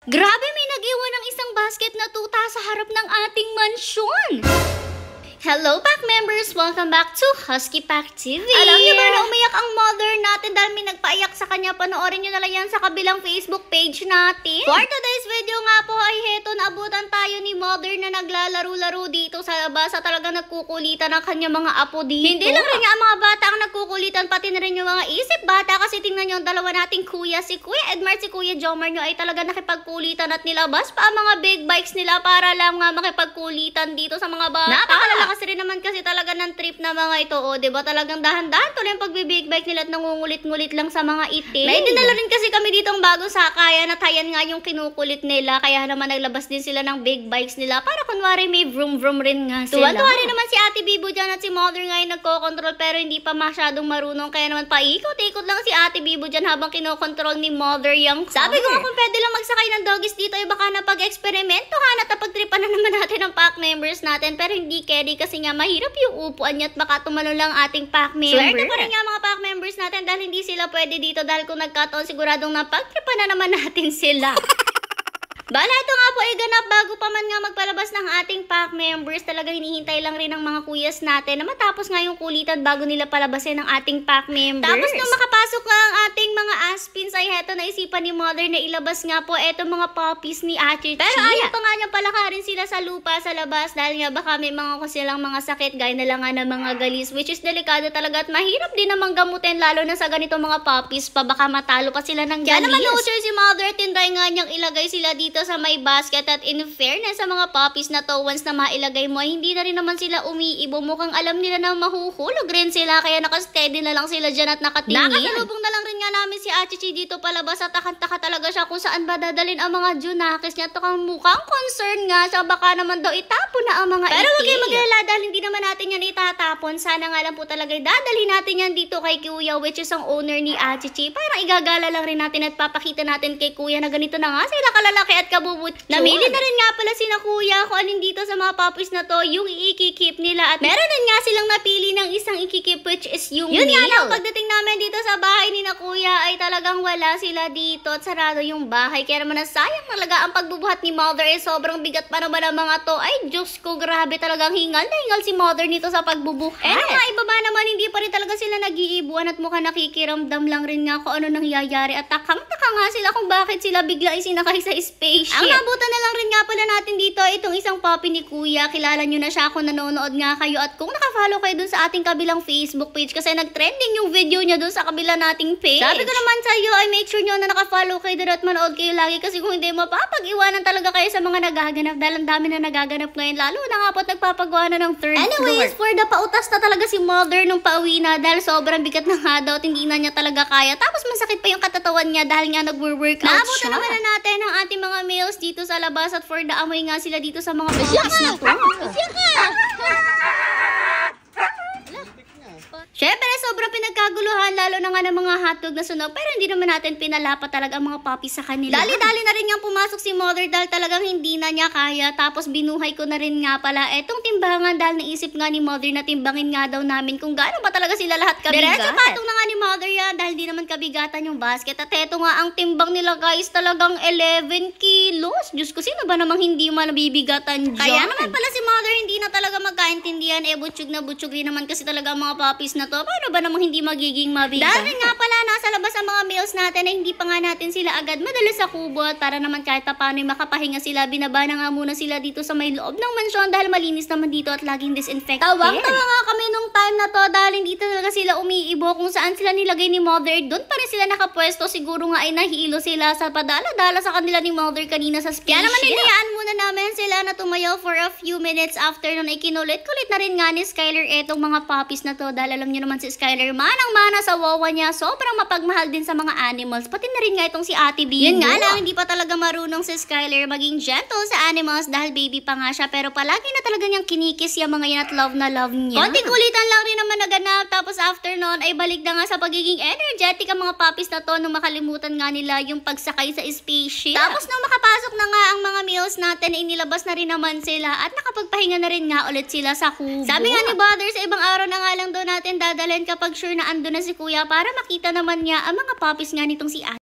Grabe, may nag-iwan ng isang basket na tuta sa harap ng ating mansyon. Hello, Pack members! Welcome back to Husky Pack TV. Alam niyo ba na umiyak ang mother natin dahil may nagpaiyak sa kanya? Panoorin niyo na lang yan sa kabilang Facebook page natin. For today's video nga po ay heto, naabutan tayo ni mother na naglalaro-laro dito sa labas at talagang nagkukulitan ang kanya mga apo dito. Hindi lang rin nga ang mga bata ang nagkukulitan, pati na rin yung mga isip bata, kasi tingnan niyo ang dalawa nating kuya, si Kuya Edmar, si Kuya Jomar nyo ay talaga nakipagkulitan at nilabas pa ang mga big bikes nila para lang nga makipagkulitan dito sa mga bata. Napakalalakas rin naman kasi talaga ng trip na mga ito, o diba talagang dahan-dahan tuloy yung pag-big bike nila at nangungulit-ngulit lang sa mga itim. May dinala rin kasi kami dito ang bagong sakayan at hayan nga yung kinukulit nila, kaya naman naglabas din sila ng big bikes nila para kunwari may vroom-vroom rin nga sila. Tuwan-tuwa rin naman si Ate Bibo dyan at si mother nga yung nagko-control pero hindi pa masyadong marunong, kaya naman paikot-ikot lang si Ate Bibo dyan habang kinokontrol ni mother yung car. Sabi ko kung pwede lang magsakay ng doggies dito ay baka napag-eksperimentohan at napagtripan na naman natin ang pack members natin, pero hindi kedi kasi nga mahirap yung upuan niya at baka tumalo lang ating pack members. Swerte pa rin nga mga pack members natin dahil hindi sila pwede dito, dahil kung nagkataon siguradong napagtripan na naman natin sila. Bala, ito nga po ay ganap bago pa man nga magpalabas ng ating pack members. Talaga hinihintay lang rin ng mga kuyas natin na matapos nga yung kulitan bago nila palabasin ng ating pack members. Tapos nung makapasok nga ang ating mga aspins ay heto, naisipan ni mother na ilabas nga po eto mga puppies ni Ate Chi. Pero ayaw pa nga niyang palakarin sila sa lupa sa labas dahil nga baka may mga silang mga sakit gaya na lang nga ng mga galis, which is delikado talaga at mahirap din namang gamutin lalo na sa ganito mga puppies pa, baka matalo pa sila ng galis. Kaya naman no sir si mother, tinry nga niyang ilagay sila dito sa may basket at in fairness sa mga puppies na to, once na mailagay mo ay hindi na rin naman sila umiibo. Mukhang alam nila na mahuhulog rin sila, kaya nakasteady na lang sila dyan at nakatingin. Nakasalubong na lang rin nga namin si Ate Chi dito palabas at takang-taka talaga siya kung saan ba dadalhin ang mga junakis niya. Takang mukhang concern nga siya, baka naman daw itapon na ang mga pero huwag kayo mag-alala dahil hindi naman natin yan itatapon. Sana nga lang po talaga dadalhin natin yan dito kay Kuya, which is ang owner ni Ate Chi. Parang igagala lang rin natin at papakita natin kay Kuya na ganito na nga sila kalalaki at kabubutyo. Namili na rin nga pala sina Kuya kung alin dito sa mga puppies na to yung i-keep nila, at meron din nga silang napili ng isang i-keep, which is yung yun nga lang, pagdating namin dito sa bahay ni na Kuya ay talagang wala sila dito at sarado yung bahay, kaya naman nasayang talaga ang pagbubuhat ni mother. Sobrang bigat pa naman ang mga to. Ay Diyos ko, grabe talagang hingal na hingal si mother nito sa pagbubuhat. Mga ibaba naman hindi pa rin talaga sila nag-iibuan at mukhang nakikiramdam lang rin nga kung ano nangyayari at takang-taka nga sila kung bakit sila bigla isinakay sa spaceship. Ang nabutan na lang rin nga pala natin dito itong isang puppy ni Kuya. Kilala nyo na siya kung nanonood nga kayo at kung nakafollow kayo dun sa ating kabilang Facebook page kasi nag-trending yung video niya dun sa kabila nating page. Sabi ko naman sa iyo ay make sure nyo na nakafollow kayo dun at manood kayo lagi, kasi kung hindi mapapag-iwanan talaga kayo sa mga nagaganap dahil ang dami na nagaganap ngayon, lalo na nga po at nagpapagawa na ng third floor. Anyways, for the pautas na talaga si mother nung pauwi na dahil sobrang bigat na nga daw at hindi na niya talaga kaya, tapos masakit pa yung katatawan niya dahil nga nag-workout siya. Naabutan naman na natin ang ating mga males dito sa labas at for the amoy nga sila dito sa mga puppies na to. Syempre, sobrang pinagkaguluhan, lalo na nga ng mga hotdog na sunog, pero hindi naman natin pinalapat talaga ang mga puppies sa kanila. Dali-dali na rin nga pumasok si mother dahil talagang hindi na niya kaya, tapos binuhay ko na rin nga pala etong timbangan dahil naisip nga ni mother na timbangin nga daw namin kung gaano ba talaga sila lahat kabigat. Diretso patong na nga ni mother yan dahil di naman kabigatan yung basket, at eto nga ang timbang nila guys, talagang 11 kilos. Diyos ko, sino ba namang hindi malabibigatan dyan? Kaya naman pala si mother hindi na talaga magkaintindihan, butsyog na butsyog rin naman kasi talaga mga puppies na to. Paano ba namang hindi magiging mabigat? Dahil nga pala nasa labas ang mga males natin na hindi pa nga natin sila agad madala sa kubo, at para naman kahit paano makapahinga sila, binaba na nga muna sila dito sa may loob ng mansyon dahil malinis naman dito at laging disinfected. Tawang-tawa nga kami nung time na to dahil hindi talaga sila umiibo. Kung saan sila nilagay ni mother, doon pa rin sila nakapwesto. Siguro nga ay nahilo sila sa padala-dala sa kanila ni mother kanina sa spaceship. Kaya naman hinayaan muna namin sila na tumayaw for a few minutes. After nun ay kinulit-kulit na rin nga ni Skyler etong mga puppies na to dahil alam niyo naman si Skyler, manang-mana sa wawa niya, sobrang mapagmahal din sa mga animals, pati na rin nga itong si Ate Bibo. Yun nga lang, hindi pa talaga marunong si Skyler maging gentle sa animals dahil baby pa nga siya, pero palagi na talaga niyang kinikis yung mga yan at love na love niya. Konting kulitan lang rin naman naganap, tapos after nun ay balik na nga sa pagiging energetic ang mga puppies na to nung makalimutan nga nila yung pagsakay sa spaceship. Tapos nung makapasok na nga ang mga meals natin, ay nilabas na rin naman sila at nakapagpahinga na rin nga ulit sila sa kubo. Sabi nga ni Brother, sa ibang araw na nga lang daw natin dadalhin kapag sure na ando na si Kuya para makita naman niya ang mga puppies nga nitong si Ate.